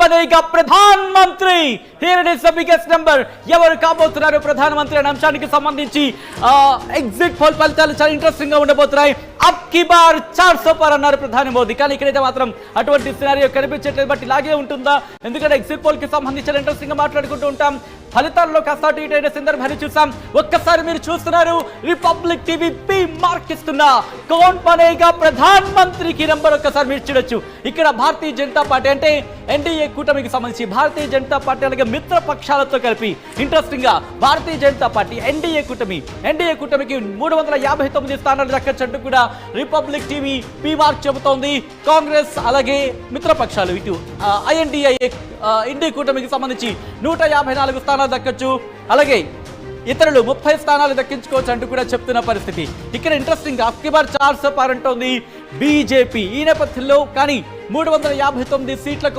बनेगा प्रधानमंत्री here it is the biggest number ఎవరు కాబోతున్నారు ప్రధానమంత్రి అనే అంశానికి సంబంధించి ఎగ్జిట్ పోల్ ఫలితాలు చాలా ఇంట్రెస్టింగ్ గా ఉండబోతున్నాయి అబ్ కి బార్ 400 పార్ అన్నారు ప్రధాని మోదీ కానీ ఇక్కడైతే మాత్రం అటువంటి సినారియో కనిపించట్లేదు బట్ ఇలాగే ఉంటుందా ఎందుకంటే ఎగ్జిట్ పోల్ కి సంబంధించిన ఇంట్రెస్టింగ్ గా మాట్లాడుకుంటూ ఉంటాం ఫలితాల్లో కాస్త అటు ఇటు అయిన సందర్భాన్ని చూసాం ఒక్కసారి మీరు చూస్తున్నారు రిపబ్లిక్ టీవీ పి మార్క్ ఇస్తున్నా కౌన్ బనేగా ప్రధానమంత్రికి నంబర్ ఒక్కసారి మీరు చూడొచ్చు ఇక్కడ భారతీయ జనతా పార్టీ అంటే ఎన్డీఏ కూటమికి సంబంధించి భారతీయ జనతా పార్టీ అలాగే మిత్ర పక్షాలతో కలిపి ఇంట్రెస్టింగ్ గా భారతీయ జనతా పార్టీ ఎన్డీఏ కూటమికి 359 స్థానాలు దక్కచ్చంటూ కూడా రిపబ్లిక్ టీవీ పి మార్క్ చెబుతోంది కాంగ్రెస్ అలాగే మిత్ర పక్షాలు ఇటు ఐఎన్డీఏ ఎన్డీఏ కూటమికి సంబంధించి 154 స్థానాలు దక్కచ్చు అలాగే ఇతరులు 30 స్థానాలు దక్కించుకోవచ్చు అంటూ కూడా చెప్తున్న పరిస్థితి ఇక్కడ ఇంట్రెస్టింగ్ అబ్ కి బార్ 400 పార్ అంటోంది బీజేపీ ఈ నేపథ్యంలో కానీ 359 సీట్లకు